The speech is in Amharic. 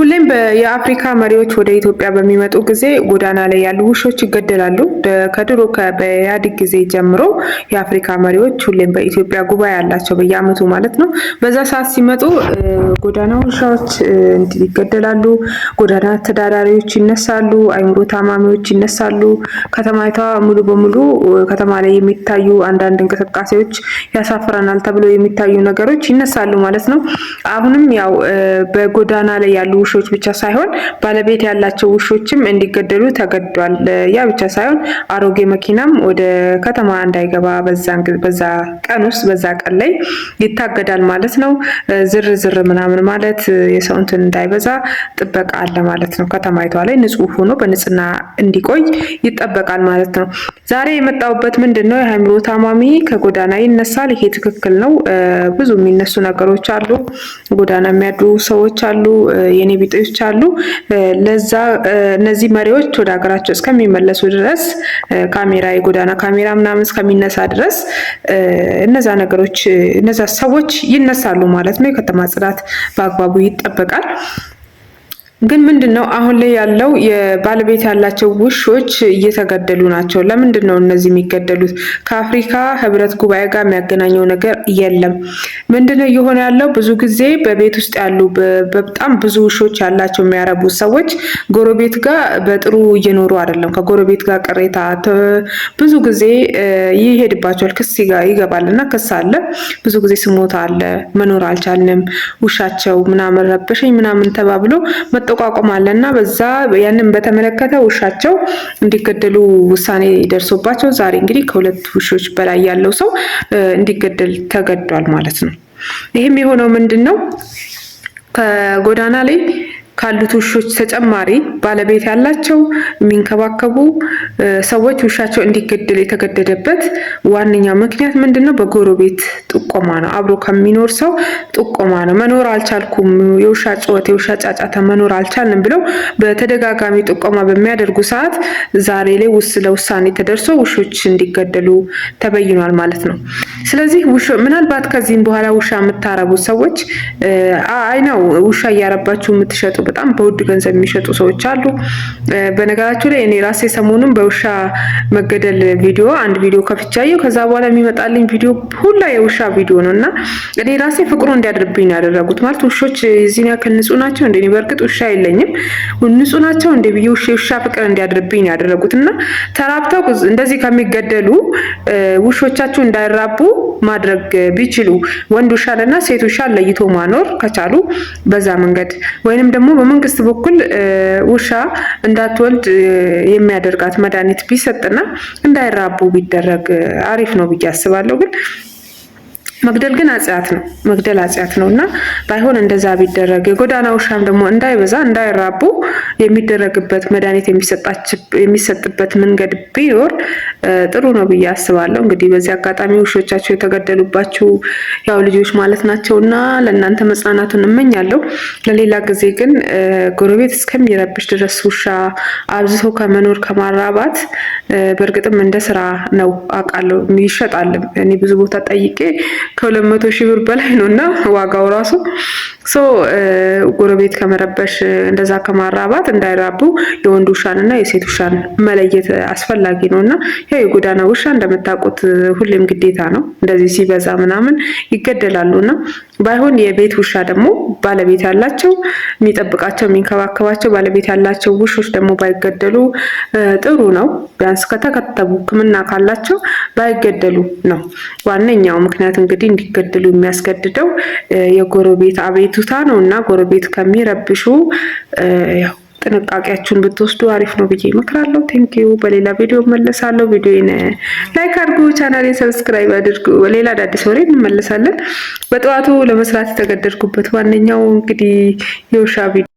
ሁሌም የአፍሪካ መሪዎች ወደ ኢትዮጵያ በሚመጡ ጊዜ ጎዳና ላይ ያሉ ውሾች ይገደላሉ። ከድሮ በኢህአዴግ ጊዜ ጀምሮ የአፍሪካ መሪዎች ሁሌም በኢትዮጵያ ጉባኤ አላቸው በየአመቱ ማለት ነው። በዛ ሰዓት ሲመጡ ጎዳና ውሻዎች ይገደላሉ፣ ጎዳና ተዳዳሪዎች ይነሳሉ፣ አይምሮ ታማሚዎች ይነሳሉ። ከተማይቷ ሙሉ በሙሉ ከተማ ላይ የሚታዩ አንዳንድ እንቅስቃሴዎች ያሳፍረናል ተብሎ የሚታዩ ነገሮች ይነሳሉ ማለት ነው። አሁንም ያው በጎዳና ላይ ያሉ ውሾች ብቻ ሳይሆን ባለቤት ያላቸው ውሾችም እንዲገደሉ ተገዷል። ያ ብቻ ሳይሆን አሮጌ መኪናም ወደ ከተማ እንዳይገባ በዛ ቀን ውስጥ በዛ ቀን ላይ ይታገዳል ማለት ነው። ዝር ምናምን ማለት የሰው እንትን እንዳይበዛ ጥበቃ አለ ማለት ነው። ከተማይቷ ላይ ንጹህ ሆኖ በንጽህና እንዲቆይ ይጠበቃል ማለት ነው። ዛሬ የመጣውበት ምንድነው? የአእምሮ ታማሚ ከጎዳና ይነሳል። ይሄ ትክክል ነው። ብዙ የሚነሱ ነገሮች አሉ። ጎዳና የሚያድሩ ሰዎች አሉ፣ የኔ ቢጤዎች አሉ። ለዛ እነዚህ መሪዎች ወደ ሀገራቸው እስከሚመለሱ ድረስ ካሜራ የጎዳና ካሜራ ምናምን እስከሚነሳ ድረስ እነዛ ሰዎች ይነሳሉ ማለት ነው። የከተማ ጽዳት በአግባቡ ይጠበቃል። ግን ምንድነው አሁን ላይ ያለው የባለቤት ያላቸው ውሾች እየተገደሉ ናቸው። ለምንድነው እነዚህ የሚገደሉት? ከአፍሪካ ህብረት ጉባኤ ጋር የሚያገናኘው ነገር የለም። ምንድነው እየሆነ ያለው? ብዙ ጊዜ በቤት ውስጥ ያሉ በጣም ብዙ ውሾች ያላቸው የሚያረቡ ሰዎች ጎረቤት ጋር በጥሩ እየኖሩ አይደለም። ከጎረቤት ጋር ቅሬታ ብዙ ጊዜ ይሄድባቸዋል። ክስ ይገባል እና ክስ አለ። ብዙ ጊዜ ስሞታ አለ። መኖር አልቻልንም፣ ውሻቸው ምናምን ረበሸኝ ምናምን ተባብሎ መጠቋቋም አለና በዛ ያንን በተመለከተ ውሻቸው እንዲገደሉ ውሳኔ ደርሶባቸው ዛሬ እንግዲህ ከሁለት ውሾች በላይ ያለው ሰው እንዲገደል ተገዷል ማለት ነው። ይህም የሆነው ምንድነው? ከጎዳና ላይ ካሉት ውሾች ተጨማሪ ባለቤት ያላቸው የሚንከባከቡ ሰዎች ውሻቸው እንዲገደል የተገደደበት ዋነኛ ምክንያት ምንድነው? በጎረቤት ጥቆማ ነው። አብሮ ከሚኖር ሰው ጥቆማ ነው። መኖር አልቻልኩም፣ የውሻ ጩኸት፣ የውሻ ጫጫታ መኖር አልቻልንም ብለው በተደጋጋሚ ጥቆማ በሚያደርጉ ሰዓት ዛሬ ላይ ለውሳኔ ተደርሶ ውሾች እንዲገደሉ ተበይኗል ማለት ነው። ስለዚህ ምናልባት ከዚህም በኋላ ውሻ የምታረቡ ሰዎች አይናው ውሻ እያረባችሁ የምትሸጡ በጣም በውድ ገንዘብ የሚሸጡ ሰዎች አሉ። በነገራችሁ ላይ እኔ ራሴ ሰሞኑን በውሻ መገደል አንድ ቪዲዮ ከፍቻለሁ። ከዛ በኋላ የሚመጣልኝ ቪዲዮ ሁላ የውሻ ቪዲዮ ነው እና እኔ ራሴ ፍቅሩ እንዲያድርብኝ ያደረጉት ማለት ውሾች እዚህን ያክል ንጹህ ናቸው እንዴ? በእርግጥ ውሻ የለኝም፣ ንጹህ ናቸው እንዴ ብዬ ውሻ ፍቅር እንዲያድርብኝ ያደረጉት እና ተራብተው እንደዚህ ከሚገደሉ ውሾቻችሁ እንዳይራቡ ማድረግ ቢችሉ ወንድ ውሻና ሴት ውሻ ለይቶ ማኖር ከቻሉ በዛ መንገድ ወይንም ደግሞ በመንግስት በኩል ውሻ እንዳትወልድ የሚያደርጋት መድኃኒት ቢሰጥና እንዳይራቡ ቢደረግ አሪፍ ነው ብዬ አስባለሁ። ግን መግደል ግን ኃጢአት ነው እና ባይሆን እንደዛ ቢደረግ የጎዳና ውሻም ደግሞ እንዳይበዛ እንዳይራቡ የሚደረግበት መድኃኒት የሚሰጥበት መንገድ ቢኖር ጥሩ ነው ብዬ አስባለሁ። እንግዲህ በዚህ አጋጣሚ ውሾቻቸው የተገደሉባችሁ ያው ልጆች ማለት ናቸውና ለእናንተ መጽናናቱን እመኛለሁ። ለሌላ ጊዜ ግን ጎረቤት እስከሚረብሽ ድረስ ውሻ አብዝቶ ከመኖር ከማራባት በእርግጥም እንደ ስራ ነው አውቃለሁ፣ ይሸጣል። እኔ ብዙ ቦታ ጠይቄ ከ200,000 ብር በላይ ነውና ዋጋው ራሱ ጎረቤት ከመረበሽ እንደዛ ከማራባት እንዳይራቡ የወንድ ውሻንና የሴት ውሻን መለየት አስፈላጊ ነውና ያው የጎዳና ውሻ እንደምታውቁት ሁሌም ግዴታ ነው። እንደዚህ ሲበዛ ምናምን ይገደላሉና ባይሆን የቤት ውሻ ደግሞ ባለቤት ያላቸው የሚጠብቃቸው የሚንከባከባቸው ባለቤት ያላቸው ውሾች ደግሞ ባይገደሉ ጥሩ ነው። ቢያንስ ከተከተቡ ሕክምና ካላቸው ባይገደሉ ነው ዋነኛው ምክንያት። እንግዲህ እንዲገደሉ የሚያስገድደው የጎረቤት አቤቱታ ነውና ጎረቤት ከሚረብሹ ያው ጥንቃቄያችሁን ብትወስዱ አሪፍ ነው ብዬ እመክራለሁ። ቴንኪዩ። በሌላ ቪዲዮ መለሳለሁ። ቪዲዮን ላይክ አድርጉ፣ ቻናሌን ሰብስክራይብ አድርጉ። ሌላ አዳዲስ ወሬ እንመለሳለን። በጠዋቱ ለመስራት የተገደድኩበት ዋነኛው እንግዲህ የውሻ ቪዲዮ